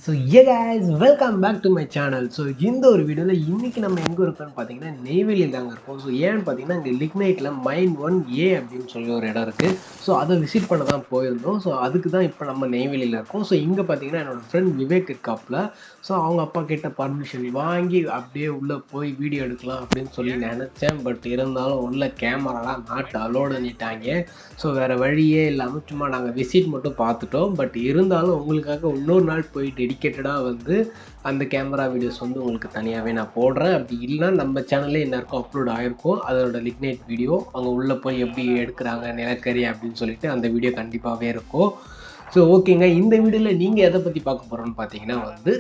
So guys, welcome back to my channel. So இந்த ஒரு வீடியோவில் இன்றைக்கி நம்ம எங்கே இருக்கோம்னு பார்த்தீங்கன்னா நெய்வேலியில் தாங்க இருக்கோம். ஸோ ஏன்னு பார்த்தீங்கன்னா இங்கே லிக்னைட்டில் மைன் 1A அப்படின்னு சொல்லி ஒரு இடம் இருக்குது. ஸோ அதை விசிட் பண்ண தான் போயிருந்தோம். ஸோ அதுக்கு தான் இப்போ நம்ம நெய்வேலியில் இருக்கோம். ஸோ இங்கே பார்த்தீங்கன்னா என்னோடய ஃப்ரெண்ட் விவேக் இருக்காப்புல. ஸோ அவங்க அப்பா கிட்ட பர்மிஷன் வாங்கி அப்படியே உள்ளே போய் வீடியோ எடுக்கலாம் அப்படின்னு சொல்லி நினச்சேன். பட் இருந்தாலும் உள்ள கேமராலாம் நாட் அலோடுன்னுட்டாங்க. ஸோ வேறு வழியே இல்லாமல் சும்மா நாங்கள் விசிட் மட்டும் பார்த்துட்டோம். பட் இருந்தாலும் உங்களுக்காக இன்னொரு நாள் போய் டெடிக்கேட்டடாக வந்து அந்த கேமரா வீடியோஸ் வந்து உங்களுக்கு தனியாகவே நான் போடுறேன். அப்படி இல்லைனா நம்ம சேனல்லே எல்லாருக்கும் அப்லோட் ஆகிருக்கும் அதோட லிக்னைட் வீடியோ. அங்கே உள்ளே போய் எப்படி எடுக்கிறாங்க நிலக்கரி அப்படின்னு சொல்லிட்டு அந்த வீடியோ கண்டிப்பாகவே இருக்கும். ஸோ ஓகேங்க, இந்த வீடியோவில் நீங்கள் எதை பற்றி பார்க்க போகிறோன்னு பார்த்தீங்கன்னா வந்து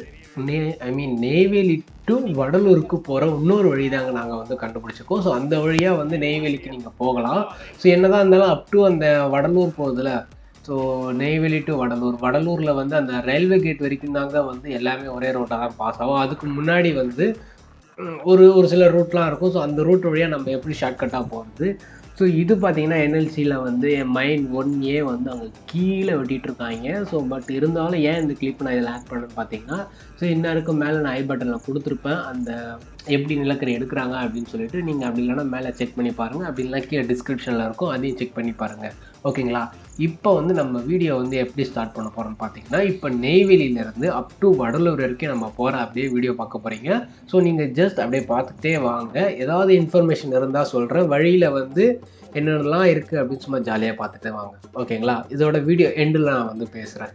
நெய்வேலி டு வடலூருக்கு போகிற இன்னொரு வழி தாங்க நாங்கள் வந்து கண்டுபிடிச்சிருக்கோம். ஸோ அந்த வழியாக வந்து நெய்வேலிக்கு நீங்கள் போகலாம். ஸோ என்னதான் இருந்தாலும் அப் டு அந்த வடலூர் போகுதுல, ஸோ நெய்வேலி டு வடலூரில் வந்து அந்த ரயில்வே கேட் வரைக்கும் தாங்க வந்து எல்லாமே ஒரே ரோட்டாக தான் பாஸ் ஆகும். அதுக்கு முன்னாடி வந்து ஒரு சில ரூட்லாம் இருக்கும். ஸோ அந்த ரூட் வழியாக நம்ம எப்படி ஷார்ட்கட்டாக போகிறது. ஸோ இது பார்த்திங்கன்னா என்எல்சியில் வந்து மைன் 1A வந்து அங்கே கீழே வெட்டிகிட்ருக்காங்க. ஸோ பட் இருந்தாலும் ஏன் இந்த கிளிப் நான் இதில் ஆட் பண்ணேன்னு பார்த்தீங்கன்னா, ஸோ இன்னும் மேலே நான் ஐ பட்டனில் கொடுத்துருப்பேன் அந்த எப்படி நிலக்கரி எடுக்கிறாங்க அப்படின்னு சொல்லிட்டு. நீங்கள் அப்படி இல்லைனா மேலே செக் பண்ணி பாருங்கள், அப்படி இல்லைனா கீழே டிஸ்கிரிப்ஷனில் இருக்கும், அதையும் செக் பண்ணி பாருங்கள். ஓகேங்களா? இப்போ வந்து நம்ம வீடியோ வந்து எப்படி ஸ்டார்ட் பண்ண போகிறோம்னு பார்த்தீங்கன்னா, இப்போ நெய்வேலியிலேருந்து அப் டு வடலூர் வரைக்கும் நம்ம போகிற அப்படியே வீடியோ பார்க்க போகிறீங்க. ஸோ நீங்கள் ஜஸ்ட் அப்படியே பார்த்துக்கிட்டே வாங்க. ஏதாவது இன்ஃபர்மேஷன் இருந்தால் சொல்கிறேன். வழியில் வந்து என்னென்னலாம் இருக்குது அப்படின்னு சும்மா ஜாலியாக பார்த்துட்டே வாங்க. ஓகேங்களா? இதோட வீடியோ எண்டில் நான் வந்து பேசுகிறேன்.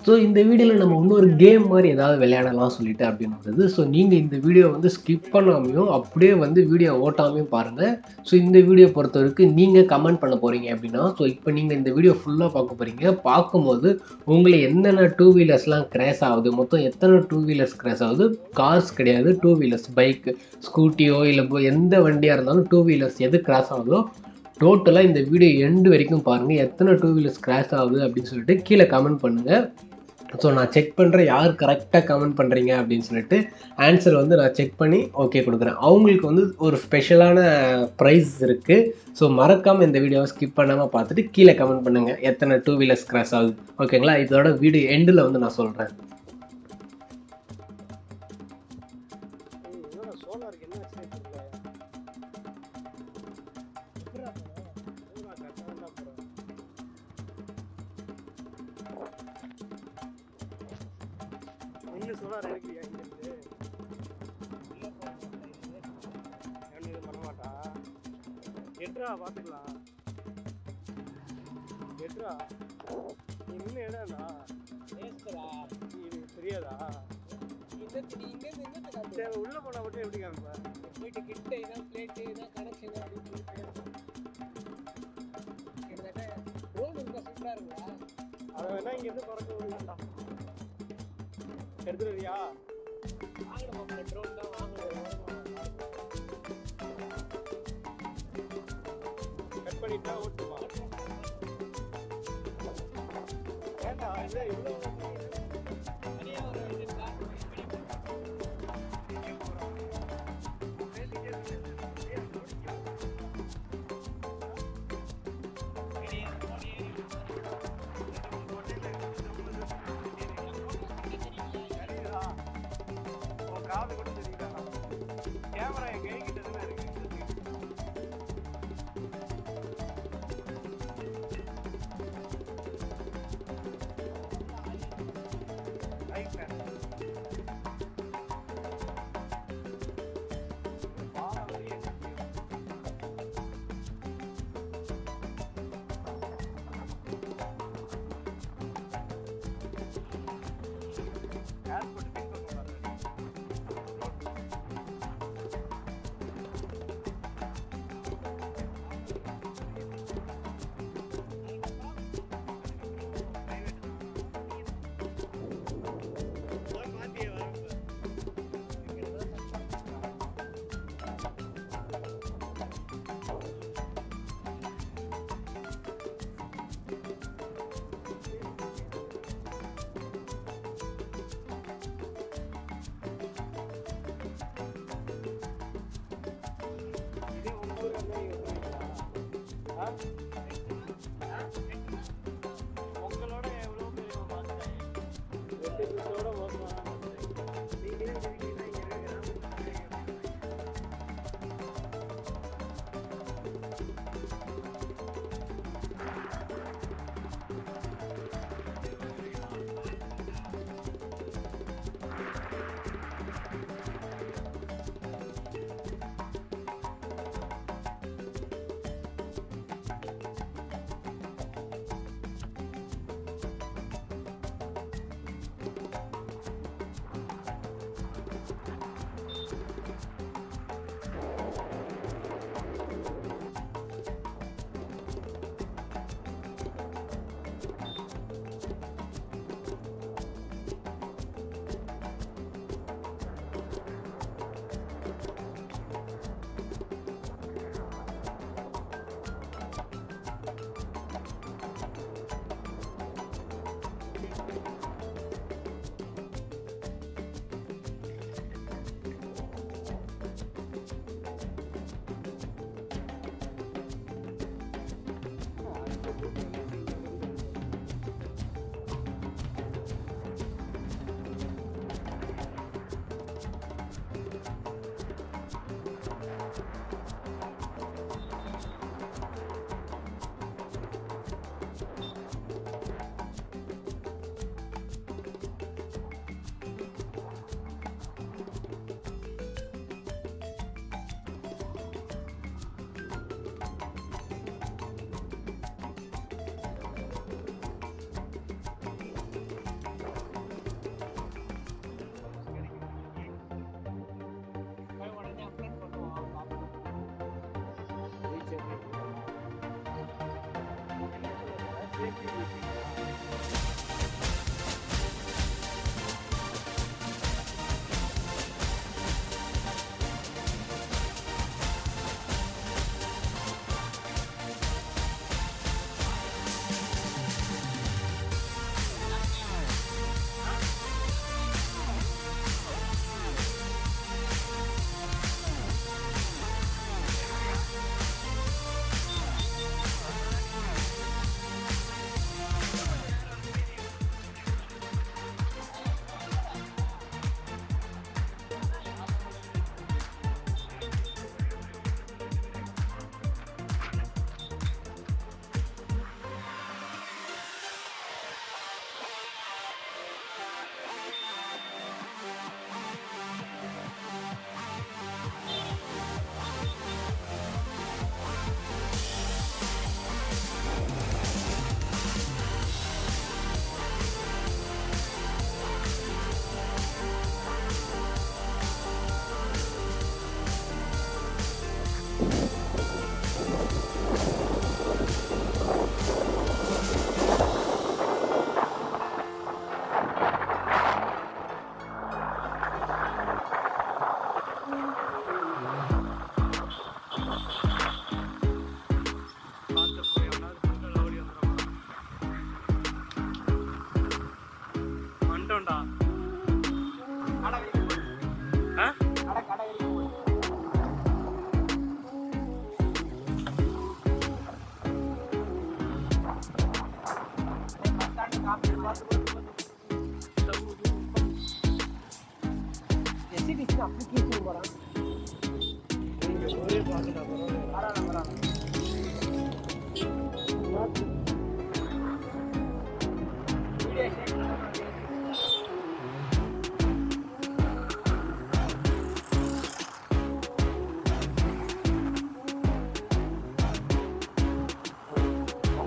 ஸோ இந்த வீடியோவில் நம்ம இன்னொரு கேம் மாதிரி ஏதாவது விளையாடலாம் சொல்லிட்டு அப்படின்னு வருது. ஸோ நீங்கள் இந்த வீடியோ வந்து ஸ்கிப் பண்ணாமையும் அப்படியே வந்து வீடியோ ஓட்டாமையும் பாருங்கள். ஸோ இந்த வீடியோ பொறுத்த வரைக்கும் நீங்கள் கமெண்ட் பண்ண போகிறீங்க அப்படின்னா, ஸோ இப்போ நீங்கள் இந்த வீடியோ ஃபுல்லாக பார்க்க போகிறீங்க. பார்க்கும்போது உங்களை என்னென்ன டூ வீலர்ஸ்லாம் கிராஷ் ஆகுது, மொத்தம் எத்தனை டூ வீலர்ஸ் கிராஷ் ஆகுது, கார்ஸ் கிடையாது, டூ வீலர்ஸ், பைக்கு, ஸ்கூட்டியோ இல்லை எந்த வண்டியாக இருந்தாலும் டூ வீலர்ஸ் எது கிராஷ் ஆகுதோ டோட்டலாக இந்த வீடியோ எண்டு வரைக்கும் பாருங்கள். எத்தனை டூ வீலர்ஸ் கிராஷ் ஆகுது அப்படின்னு சொல்லிட்டு கீழே கமெண்ட் பண்ணுங்கள். ஸோ நான் செக் பண்ணுறேன் யார் கரெக்டாக கமெண்ட் பண்ணுறீங்க அப்படின்னு சொல்லிட்டு. ஆன்சர் வந்து நான் செக் பண்ணி ஓகே கொடுக்குறேன். அவங்களுக்கு வந்து ஒரு ஸ்பெஷலான ப்ரைஸ் இருக்குது. ஸோ மறக்காமல் இந்த வீடியோவை ஸ்கிப் பண்ணாமல் பார்த்துட்டு கீழே கமெண்ட் பண்ணுங்கள் எத்தனை டூ வீலர்ஸ் கிராஷ் ஆகுது. ஓகேங்களா? இதோட வீடியோ எண்டில் வந்து நான் சொல்கிறேன். பார்த்துக்கலாம் எட்ரா நீ இன்னும் என்னடா தெரியாதா? சரி உள்ள போனா மட்டும் எப்படி காமிப்பா? போயிட்டு கிட்ட இதான் பிளேட்டு இதான் கனெக்ஷன் அப்படின்னு சொல்லிட்டு கிட்டத்தட்ட ரோடு இருக்கா சூப்பராக இருக்குங்களா? அதை வேணா இங்கேருந்து பறக்க விடலாம்டா. எடுத்துட்டு வரியா? வாங்கணும் ட்ரோன் தான் வாங்கணும். கட் பண்ணிட்டா ஓட்டுமா? ஏண்டா இல்லை இவ்வளோ காது கூட தெரியுதா? கேமரா என் கை கிட்ட தான் இருக்கு.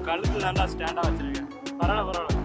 கழுத்துல நல்லா ஸ்டாண்டா வச்சிருக்கேன். பரவாயில்ல பரவாயில்ல.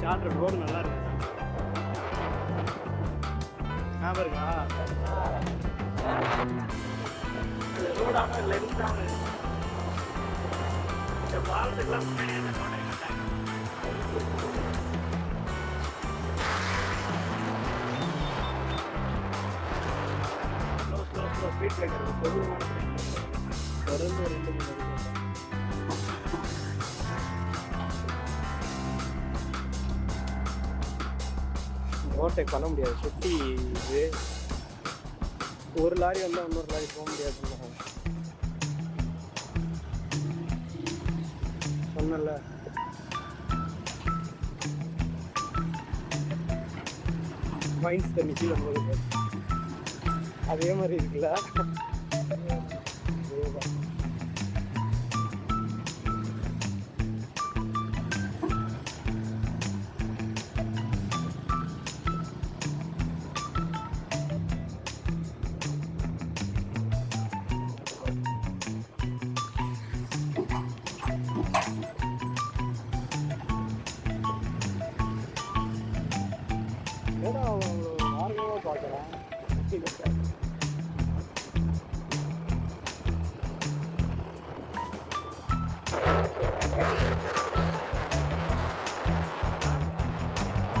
காட்டுற ரோடு நல்லா இருக்கு. ஞாபகம் இருக்கா? ரோடான லென்த்தான இந்த பாலத்துக்கெல்லாம் ஸ்பீட் பிரேக்கர் தொடர்ந்து 2 மணி நேரம் ஓவர்டேக் பண்ண முடியாது. சுற்றி இது ஒரு லாரி வந்தால் இன்னொரு லாரி போக முடியாதுன்னு சொன்னல. மைன்ஸ் தண்ணி கீழே போகுது, அதே மாதிரி இருக்குல்ல. ஆர்வமாக பார்க்குறேன்.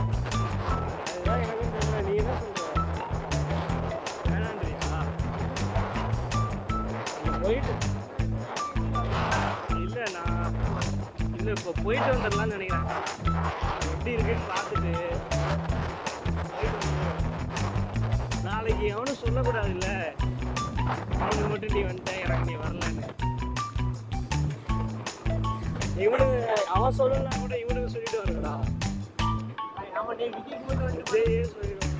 அதுதான் எனக்கும் தெரியல. நீ என்ன சொல்ற? வேணான்றியா? நீ போயிட்டு இல்லை, நான் இல்லை இப்போ போயிட்டு வந்துடலான்னு நினைக்கிறேன். எப்படி இருக்குன்னு பார்த்துட்டு நாளைக்கு எவனும் சொல்லக்கூடாது. இல்லை அவனுக்கு மட்டும் நீ வந்துட்டேன், எனக்கு நீ வரலன்னு. இவனுக்கு அவன் சொல்லலாம் கூட இவனுக்கு சொல்லிட்டு வருங்கடா. சொல்லிடுவான்.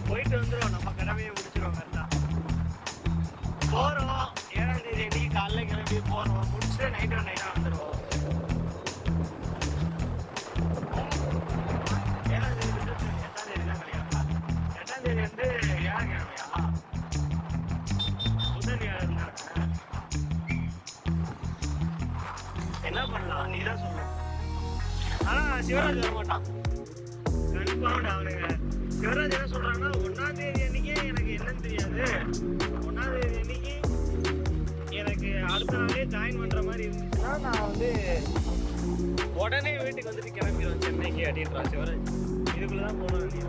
போயிட்டு வந்துடும், நம்ம கடமையை முடிச்சிடுவோம். கரெக்டா போகிறோம். 7ஆம் தேதி அன்னைக்கு காலைல கிளம்பி போகிறோம். முடிச்சுட்டு நைட்டாக வந்துடுவோம். 7ஆம் தேதி 8ஆம் தேதி தான் கிடையாது. 8ஆம் தேதி வந்து வியாழக்கிழமையா? புதன் வியாழன் தானே. என்ன பண்ணலாம் நீ தான் சொல்லு. ஆனால் சிவராஜ் வர மாட்டான். கன்ஃபார்ம்டா அவனுங்க. சிவராஜ் என்ன சொல்கிறாங்கன்னா 1ஆம் தேதி அன்னைக்கே எனக்கு என்னன்னு தெரியாது. 1ஆம் தேதி அன்னைக்கு எனக்கு அடுத்த நாளே ஜாயின் பண்ணுற மாதிரி இருந்துச்சுன்னா நான் வந்து உடனே வீட்டுக்கு வந்துட்டு கிளம்பிடுவேன் சென்னைக்கு அப்படின்றான் சிவராஜ். இதுக்குள்ளே தான் போகணும். நீ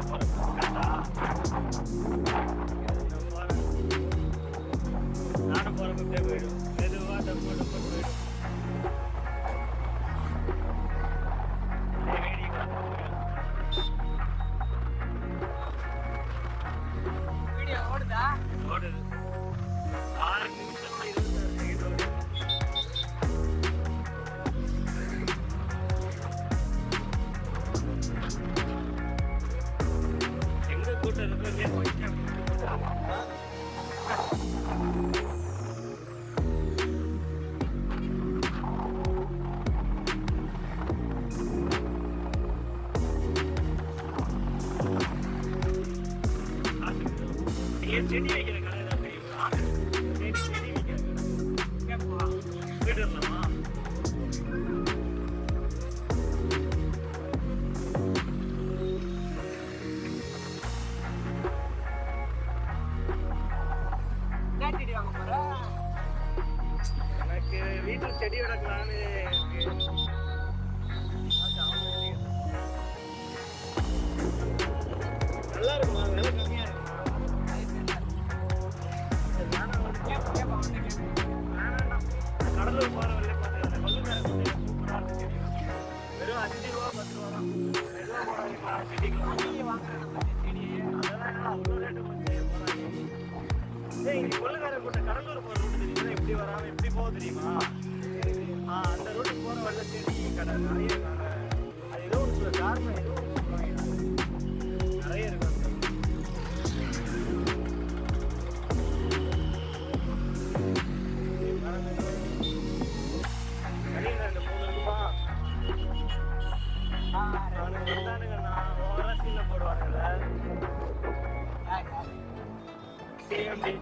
நானும் போகிறப்ப போயிடும். மெதுவாக டப்பு போயிடும். ஓடுது 6 நிமிஷம் 26 செகண்ட் ஓடுது. எங்க கூட்டம் இருக்கு? செடி வைக்கிற கடை தான் தெரியுமா? செடி வைக்கிற கடை போயிட்டு வரலாமா? செடி வாங்க போற? எனக்கு வீட்டில் செடி வளர்க்கலான்னு நல்லா இருக்குமா? விலை கம்மியா இருக்கு. கடலூர் போகிற வரையிலே பார்த்துக்கிறேன். கொல்லுக்கார சூப்பராக இருக்கு. வெறும் 5 ரூபா 10 ரூபா தான். மெதுவாக போகிறாங்க செடிக்கு வாங்குறேன். செடி அதெல்லாம் அவ்வளோ ரேட்டு கொஞ்சம் போகிறாங்க. இங்கே கொல்லுக்கார கூட்ட கடலூர் போகிற ரூட்டு தெரியுமா? எப்படி வராமல் எப்படி போக தெரியுமா? அந்த ரூட்டுக்கு போகிற வரையில செடி கடை நிறைய இருக்காங்க. அது ஏதோ ஒரு சில காரணம் ஏதோ ஒன்று சொல்கிறாங்க. நிறைய இருக்காங்க.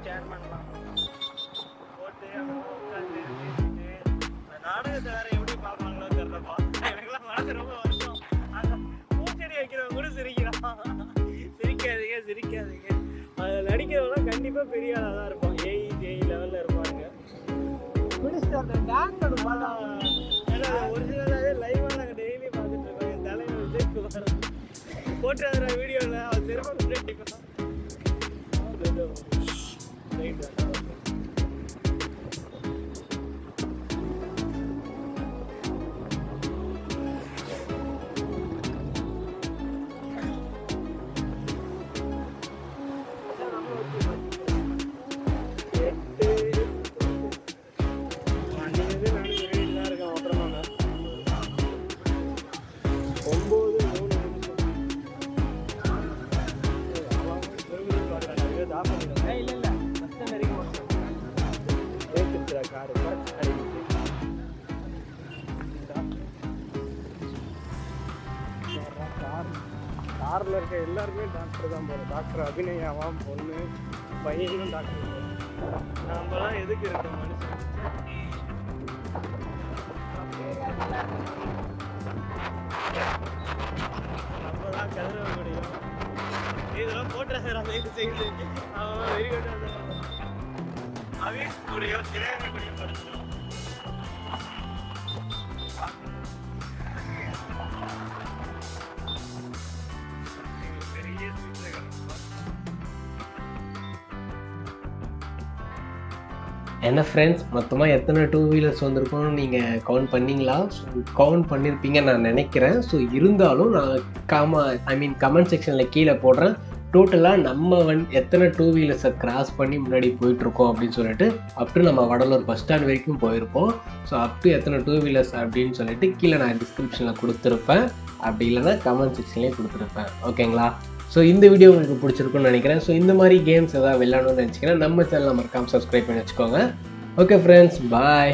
சேர்மன்லாம் போட்டு உட்காந்து நாடகத்தை வேற எப்படி பார்ப்பாங்களோ தெரியல. ரொம்ப வருஷம் பூச்செடி வைக்கிறவங்க கூட சிரிக்கிறான். சிரிக்காதீங்க. அதில் நடிக்கிறவங்களாம் கண்டிப்பாக பெரிய ஆளாக தான் இருப்பான். ஜெய் லெவலில் இருப்பாங்க. ஏன்னா ஒரிஜினலாகவே லைவாக நாங்கள் டெய்லி பார்த்துட்டு இருக்கோம். என் தலைவர் விஜய்குமார் போட்டுற வீடியோவில் அவர் திரும்ப நடிப்பான். காரில் இருக்க எல்லாருமே டாக்டர் தான் போகிறோம். டாக்டர் அபிநயாவாம் பொண்ணு பையனும் டாக்டர். நம்மளாம் எதுக்கு இருக்கோம் மனுஷன்? நம்ம தான் கதிர முடியும். இதெல்லாம் போட்டுறாங்க செய்து அவன் வெறிகொண்டு அவிஸ் கூடியோ சிறையான கூடிய படிச்சிடும். என்ன ஃப்ரெண்ட்ஸ், மொத்தமாக எத்தனை 2 வீலர்ஸ் வந்திருக்கோன்னு நீங்கள் கவுண்ட் பண்ணிங்களா? கவுண்ட் பண்ணியிருப்பீங்கன்னு நான் நினைக்கிறேன். ஸோ இருந்தாலும் நான் கமெண்ட் செக்ஷனில் கீழே போடுறேன். டோட்டலாக நம்ம எத்தனை 2 வீலர்ஸை கிராஸ் பண்ணி முன்னாடி போயிட்டுருக்கோம் அப்படின்னு சொல்லிட்டு அப்டு நம்ம வடலூர் பஸ் ஸ்டாண்ட் வரைக்கும் போயிருப்போம். ஸோ அப்டு எத்தனை 2 வீலர்ஸ் அப்படின்னு சொல்லிட்டு கீழே நான் டிஸ்கிரிப்ஷனில் கொடுத்துருப்பேன். அப்படி இல்லைன்னா கமெண்ட் செக்ஷன்லேயே கொடுத்துருப்பேன். ஓகேங்களா? ஸோ இந்த வீடியோ உங்களுக்கு பிடிச்சிருக்குன்னு நினைக்கிறேன். ஸோ இந்த மாதிரி கேம்ஸ் எதாவது விளையாடணும்னு நினச்சிங்கன்னா நம்ம சேனலை மறக்காமல் சப்ஸ்கிரைப் பண்ணி வச்சுக்கோங்க. ஓகே ஃப்ரெண்ட்ஸ், பாய்.